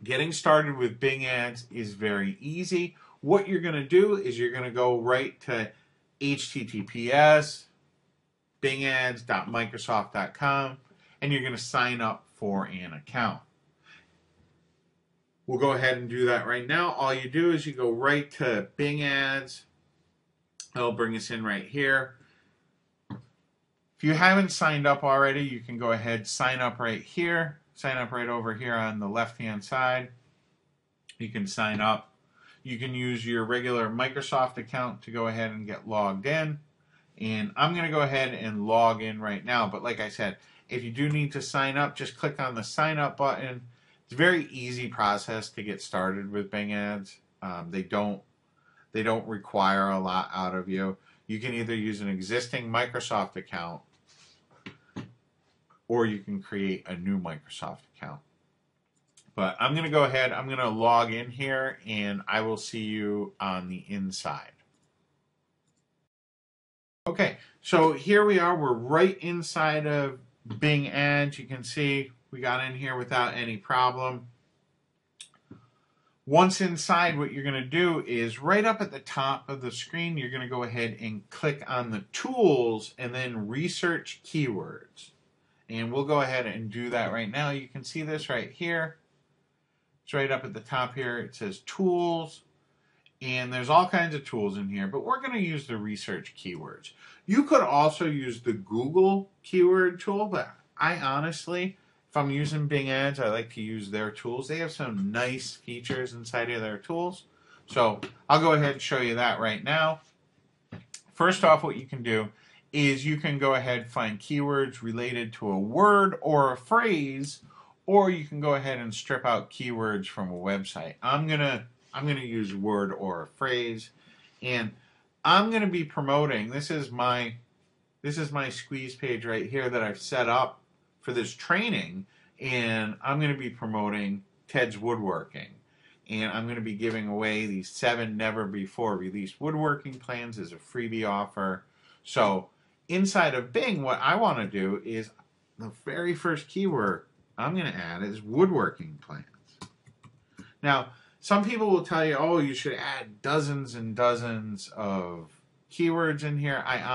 Getting started with Bing ads is very easy. What you're going to do is you're going to go right to https bingads.microsoft.com and you're going to sign up for an account. We'll go ahead and do that right now. All you do is you go right to Bing ads. It'll bring us in right here. If you haven't signed up already, you can go ahead, sign up right here. Sign up right over here on the left-hand side. You can sign up. You can use your regular Microsoft account to go ahead and get logged in. And I'm going to go ahead and log in right now. But like I said, if you do need to sign up, just click on the sign up button. It's a very easy process to get started with Bing ads. They don't require a lot out of you. You can either use an existing Microsoft account or you can create a new Microsoft account. But I'm going to go ahead, I'm going to log in here, and I will see you on the inside. Okay, so here we are. We're right inside of Bing ads. You can see we got in here without any problem. Once inside, what you're going to do is right up at the top of the screen, you're going to go ahead and click on the tools and then research keywords. And we'll go ahead and do that right now. You can see this right here. It's right up at the top here. It says tools. And there's all kinds of tools in here, but we're going to use the research keywords. You could also use the Google keyword tool, but I honestly, if I'm using Bing ads, I like to use their tools. They have some nice features inside of their tools. So I'll go ahead and show you that right now. First off, what you can do is you can go ahead and find keywords related to a word or a phrase, or you can go ahead and strip out keywords from a website. I'm gonna use word or a phrase, and I'm gonna be promoting. This is my squeeze page right here that I've set up for this training, and I'm gonna be promoting Ted's Woodworking, and I'm gonna be giving away these 7 never before released woodworking plans as a freebie offer. So inside of Bing, what I want to do is the very first keyword I'm going to add is woodworking plans. Now, some people will tell you, oh, you should add dozens and dozens of keywords in here. I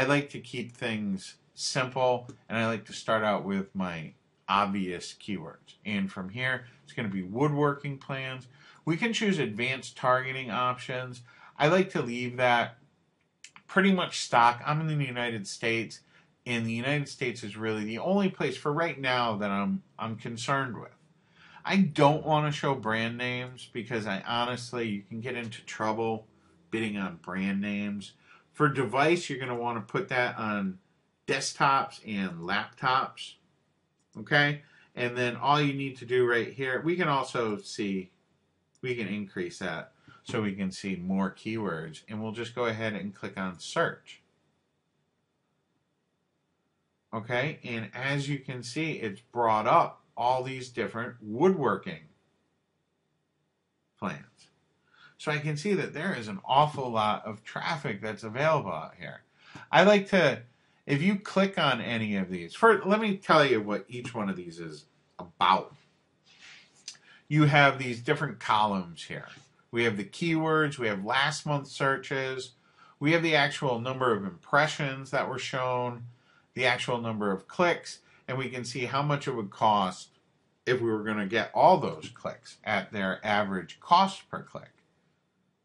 like to keep things simple, and I like to start out with my obvious keywords. And from here, it's going to be woodworking plans. We can choose advanced targeting options. I like to leave that pretty much stock. I'm in the United States, and the United States is really the only place for right now that I'm concerned with. I don't want to show brand names because you can get into trouble bidding on brand names. For device, you're going to want to put that on desktops and laptops. Okay? And then all you need to do right here, we can increase that so we can see more keywords, and we'll just go ahead and click on search. Okay, and as you can see, it's brought up all these different woodworking plans. So I can see that there is an awful lot of traffic that's available out here. I like to, if you click on any of these, let me tell you what each one of these is about. You have these different columns here. We have the keywords, we have last month searches, we have the actual number of impressions that were shown, the actual number of clicks, and we can see how much it would cost if we were going to get all those clicks at their average cost per click.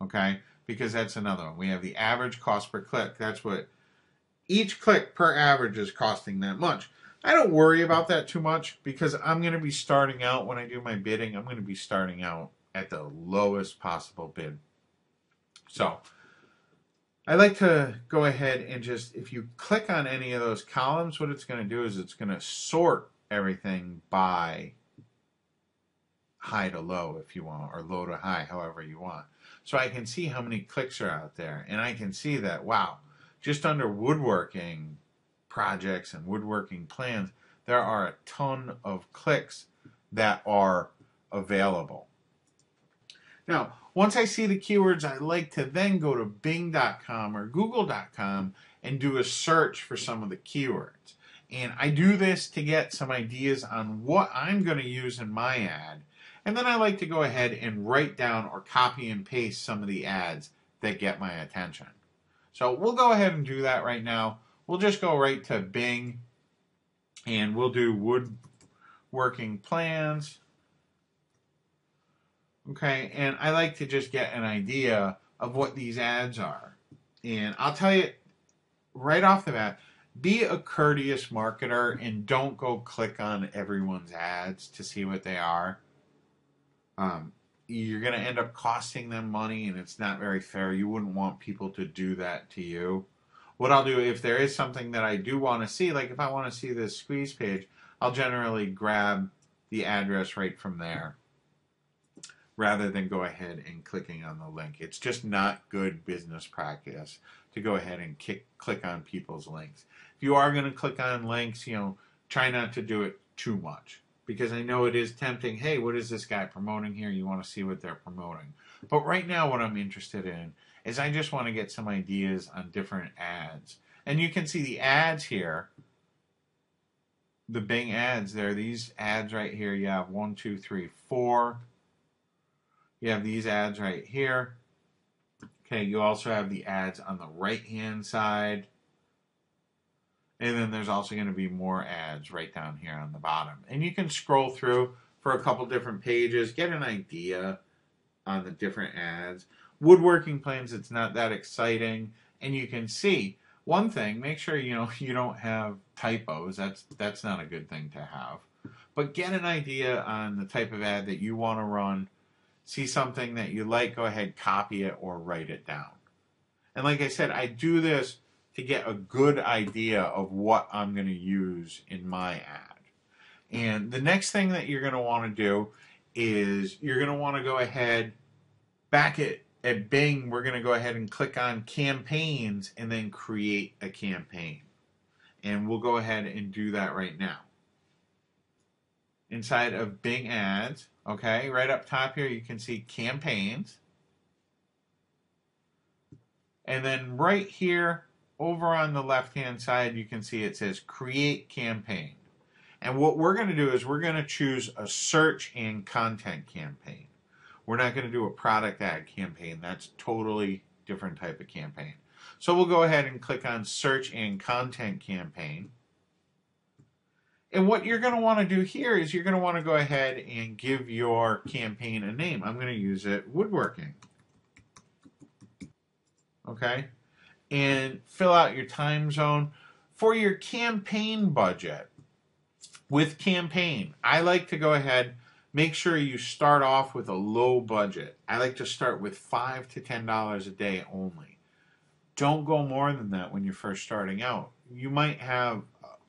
Okay? Because that's another one. We have the average cost per click. That's what each click per average is costing that much. I don't worry about that too much because I'm going to be starting out, when I do my bidding, I'm going to be starting out at the lowest possible bid. So I like to go ahead and just, if you click on any of those columns, what it's going to do is it's going to sort everything by high to low if you want, or low to high, however you want. So I can see how many clicks are out there, and I can see that, wow, just under woodworking projects and woodworking plans, there are a ton of clicks that are available. Now, once I see the keywords, I like to then go to Bing.com or Google.com and do a search for some of the keywords. And I do this to get some ideas on what I'm going to use in my ad. And then I like to go ahead and write down or copy and paste some of the ads that get my attention. So we'll go ahead and do that right now. We'll just go right to Bing and we'll do woodworking plans. Okay, and I like to just get an idea of what these ads are. And I'll tell you right off the bat, be a courteous marketer and don't go click on everyone's ads to see what they are. You're going to end up costing them money and it's not very fair. You wouldn't want people to do that to you. What I'll do, if there is something that I do want to see, like if I want to see this squeeze page, I'll generally grab the address right from there rather than go ahead and clicking on the link. It's just not good business practice to go ahead and click on people's links. If you are going to click on links, try not to do it too much. Because I know it is tempting, hey, what is this guy promoting here? You want to see what they're promoting. But right now what I'm interested in is I just want to get some ideas on different ads. And you can see the ads here, the Bing ads there, these ads right here. You have 1, 2, 3, 4. You have these ads right here. Okay, you also have the ads on the right-hand side. And then there's also going to be more ads right down here on the bottom. And you can scroll through for a couple different pages, get an idea on the different ads. Woodworking plans, it's not that exciting. And you can see one thing, make sure you don't have typos. That's not a good thing to have. But get an idea on the type of ad that you want to run. See something that you like, go ahead, copy it or write it down. And like I said, I do this to get a good idea of what I'm going to use in my ad. And the next thing that you're going to want to do is you're going to want to go ahead, back at Bing, we're going to go ahead and click on campaigns and then create a campaign. And we'll go ahead and do that right now. Inside of Bing ads, okay, right up top here you can see campaigns. And then right here, over on the left-hand side, you can see it says Create Campaign. And what we're going to do is we're going to choose a search and content campaign. We're not going to do a product ad campaign. That's totally different type of campaign. So we'll go ahead and click on Search and Content Campaign. And what you're going to want to do here is you're going to want to go ahead and give your campaign a name. I'm going to use it Woodworking. Okay? And fill out your time zone. For your campaign budget, with campaign, I like to go ahead, make sure you start off with a low budget. I like to start with $5 to $10 a day only. Don't go more than that when you're first starting out. You might have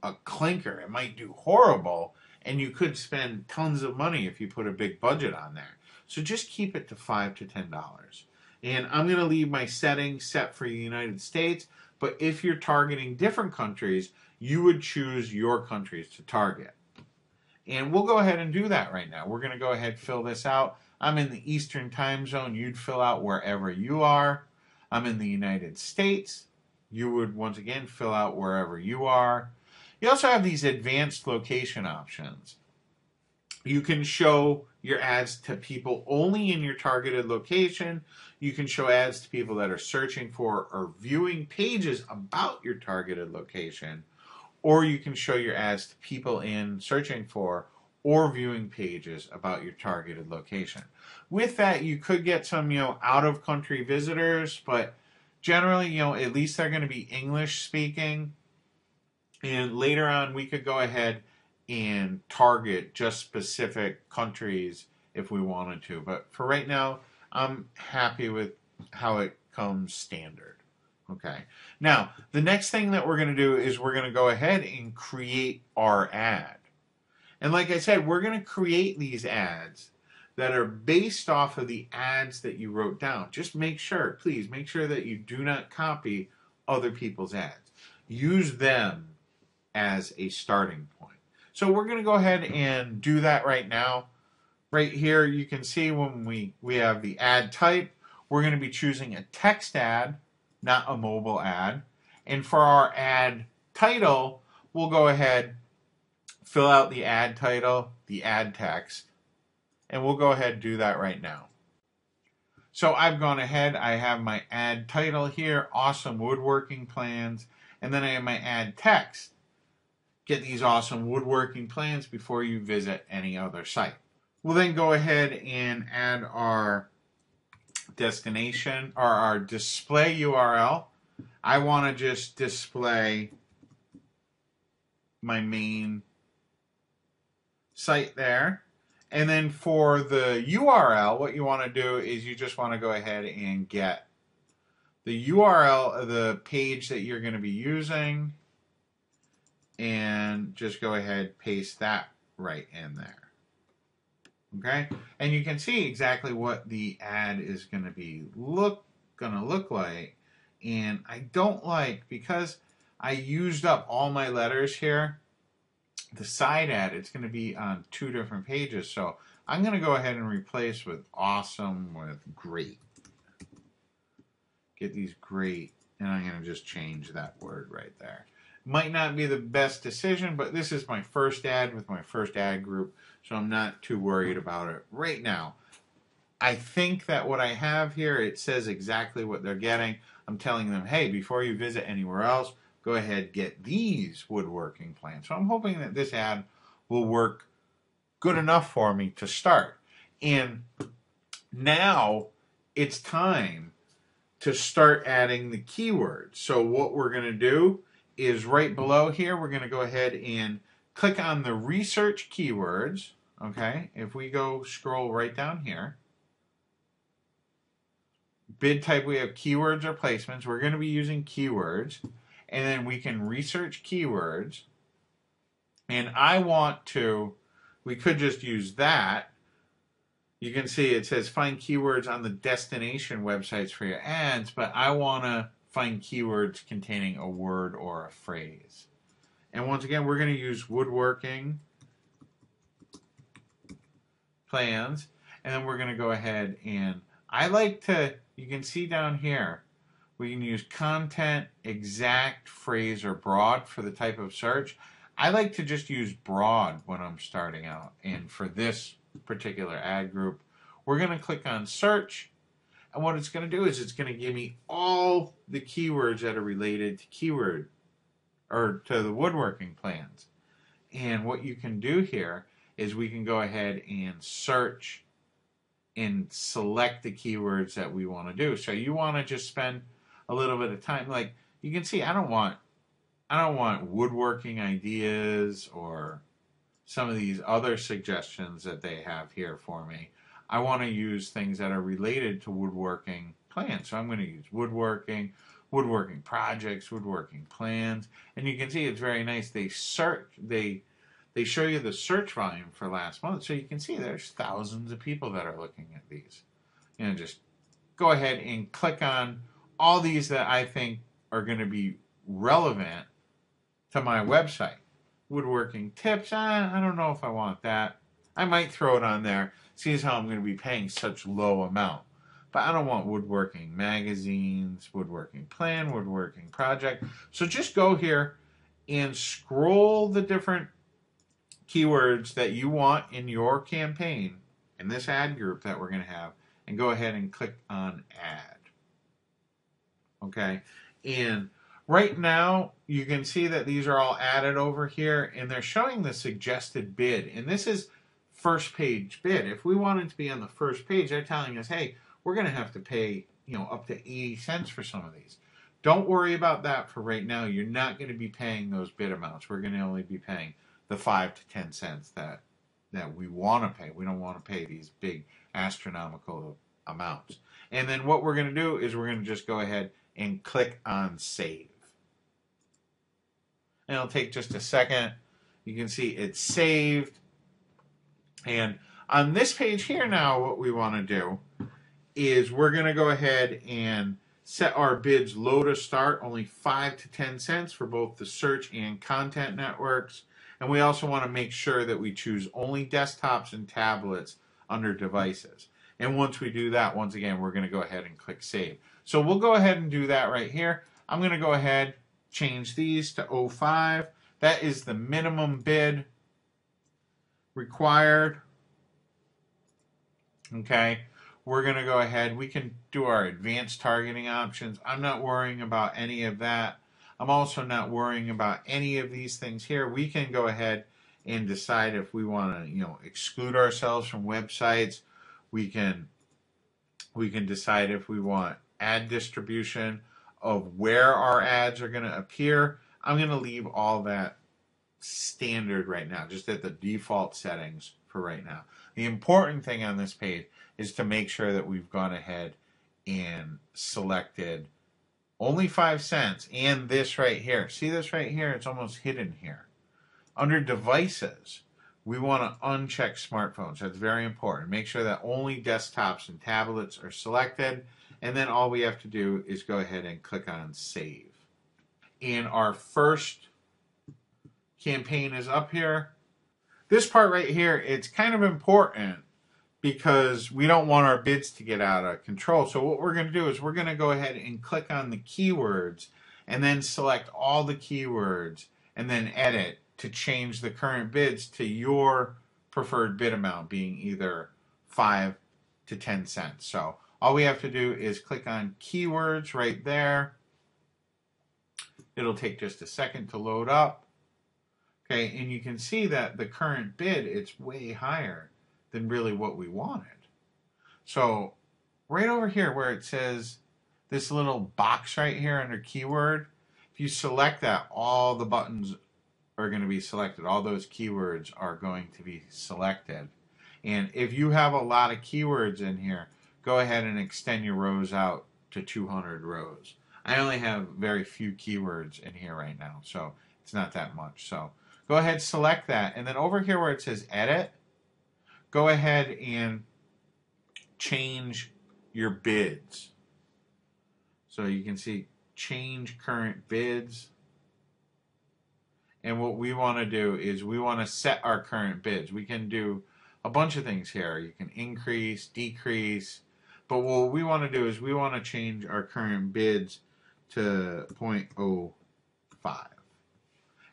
a clinker. It might do horrible, and you could spend tons of money if you put a big budget on there. So just keep it to $5 to $10. And I'm going to leave my settings set for the United States, but if you're targeting different countries, you would choose your countries to target. And we'll go ahead and do that right now. We're going to go ahead and fill this out. I'm in the Eastern time zone. You'd fill out wherever you are. I'm in the United States. You would, once again, fill out wherever you are. You also have these advanced location options. You can show your ads to people only in your targeted location. You can show ads to people that are searching for or viewing pages about your targeted location. Or you can show your ads to people in searching for or viewing pages about your targeted location. With that, you could get some, out-of-country visitors, but generally, at least they're going to be English speaking. And later on, we could go ahead and target just specific countries if we wanted to. But for right now, I'm happy with how it comes standard. Okay. Now, the next thing that we're going to do is we're going to go ahead and create our ad. And like I said, we're going to create these ads that are based off of the ads that you wrote down. Just make sure, please, make sure that you do not copy other people's ads. Use them as a starting point. So we're going to go ahead and do that right now. Right here, you can see when we have the ad type, we're going to be choosing a text ad, not a mobile ad. And for our ad title, we'll go ahead, fill out the ad title, the ad text, and we'll go ahead and do that right now. So I've gone ahead, I have my ad title here, awesome woodworking plans, and then I have my ad text. Get these awesome woodworking plans before you visit any other site. We'll then go ahead and add our destination or our display URL. I want to just display my main site there. And then for the URL, what you want to do is you just want to go ahead and get the URL of the page that you're going to be using and just go ahead paste that right in there. Okay, and you can see exactly what the ad is going to be look like. And I don't like, because I used up all my letters here, the side ad, it's going to be on 2 different pages. So I'm going to go ahead and replace with awesome with great. Get these great, and I'm going to just change that word right there. Might not be the best decision, but this is my first ad with my first ad group, so I'm not too worried about it right now. I think that what I have here, it says exactly what they're getting. I'm telling them, hey, before you visit anywhere else, go ahead, get these woodworking plans. So I'm hoping that this ad will work good enough for me to start. And now it's time to start adding the keywords. So what we're going to do is right below here, we're going to go ahead and click on the research keywords. Okay, if we go scroll right down here, bid type, we have keywords or placements. We're going to be using keywords, and then we can research keywords. And I want to, we could just use that. You can see it says find keywords on the destination websites for your ads, but I want to find keywords containing a word or a phrase. And once again, we're going to use woodworking plans, and then we're going to go ahead and I like to, you can see down here, we can use content, exact, phrase, or broad for the type of search. I like to just use broad when I'm starting out. And for this particular ad group, we're going to click on search. And what it's going to do is it's going to give me all the keywords that are related to keyword or to the woodworking plans. And what you can do here is we can go ahead and search and select the keywords that we want to do. So you want to just spend a little bit of time. Like you can see, I don't want woodworking ideas or some of these other suggestions that they have here for me. I want to use things that are related to woodworking plans. So I'm going to use woodworking projects, woodworking plans, and you can see it's very nice. They show you the search volume for last month, so you can see there's thousands of people that are looking at these. You know, just go ahead and click on all these that I think are going to be relevant to my website. Woodworking tips, I don't know if I want that. I might throw it on there. See how I'm going to be paying such low amount. But I don't want woodworking magazines, woodworking plan, woodworking project. So just go here and scroll the different keywords that you want in your campaign, in this ad group that we're going to have, and go ahead and click on add. Okay, and right now you can see that these are all added over here, and they're showing the suggested bid, and this is first page bid. If we wanted to be on the first page, they're telling us, hey, we're going to have to pay, you know, up to 80 cents for some of these. Don't worry about that for right now. You're not going to be paying those bid amounts. We're going to only be paying the 5 to 10 cents that we want to pay. We don't want to pay these big astronomical amounts. And then what we're going to do is we're going to just go ahead and click on save. And it'll take just a second. You can see it's saved. And on this page here now, what we want to do is we're going to go ahead and set our bids low to start, only 5 to 10 cents for both the search and content networks. And we also want to make sure that we choose only desktops and tablets under devices. And once we do that, once again, we're going to go ahead and click save. So we'll go ahead and do that right here. I'm going to go ahead, change these to 05. That is the minimum bid required. Okay, we're going to go ahead. We can do our advanced targeting options. I'm not worrying about any of that. I'm also not worrying about any of these things here. We can go ahead and decide if we want to, exclude ourselves from websites. We can decide if we want ad distribution of where our ads are going to appear. I'm going to leave all that standard right now, just at the default settings for right now. The important thing on this page is to make sure that we've gone ahead and selected only 5 cents and this right here. See this right here? It's almost hidden here. Under devices, we want to uncheck smartphones. That's very important. Make sure that only desktops and tablets are selected. And then all we have to do is go ahead and click on save. And our first campaign is up here. This part right here, it's kind of important because we don't want our bids to get out of control. So what we're going to do is we're going to go ahead and click on the keywords and then select all the keywords and then edit to change the current bids to your preferred bid amount, being either 5 to 10 cents. So all we have to do is click on keywords right there. It'll take just a second to load up. Okay, and you can see that the current bid, it's way higher than really what we wanted. So right over here where it says this little box right here under keyword, if you select that, all the buttons are going to be selected. All those keywords are going to be selected. And if you have a lot of keywords in here, go ahead and extend your rows out to 200 rows. I only have very few keywords in here right now, so it's not that much. So go ahead, select that, and then over here where it says edit, go ahead and change your bids. So you can see change current bids. And what we want to do is we want to set our current bids. We can do a bunch of things here. You can increase, decrease, but what we want to do is we want to change our current bids to 0.05.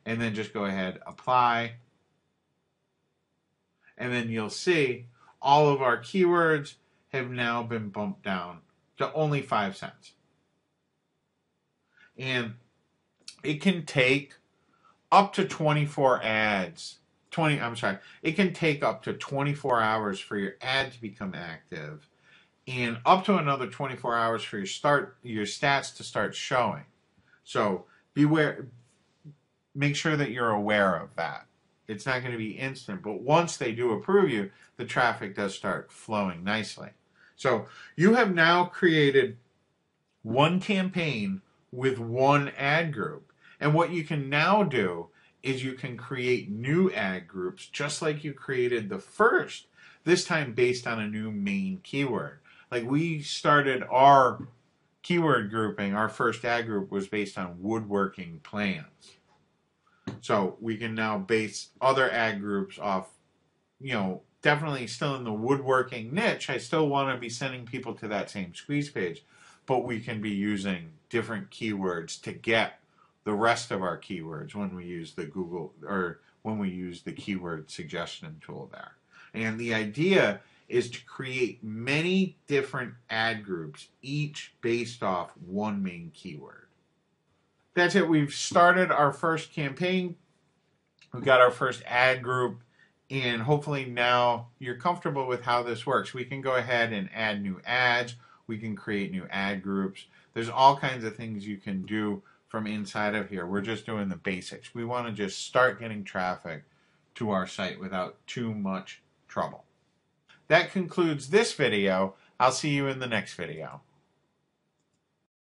And then just go ahead, apply. And then you'll see all of our keywords have now been bumped down to only 5 cents. And it can take up to 24 ads. It can take up to 24 hours for your ad to become active, and up to another 24 hours for your stats to start showing. So beware. Make sure that you're aware of that. It's not going to be instant, but once they do approve you, the traffic does start flowing nicely. So you have now created one campaign with one ad group. And what you can now do is you can create new ad groups just like you created the first, this time based on a new main keyword. Like we started our keyword grouping, our first ad group was based on woodworking plans. So we can now base other ad groups off, definitely still in the woodworking niche. I still want to be sending people to that same squeeze page, but we can be using different keywords to get the rest of our keywords when we use the Google or when we use the keyword suggestion tool there. And the idea is to create many different ad groups, each based off one main keyword. That's it. We've started our first campaign. We've got our first ad group, and hopefully now you're comfortable with how this works. We can go ahead and add new ads. We can create new ad groups. There's all kinds of things you can do from inside of here. We're just doing the basics. We want to just start getting traffic to our site without too much trouble. That concludes this video. I'll see you in the next video.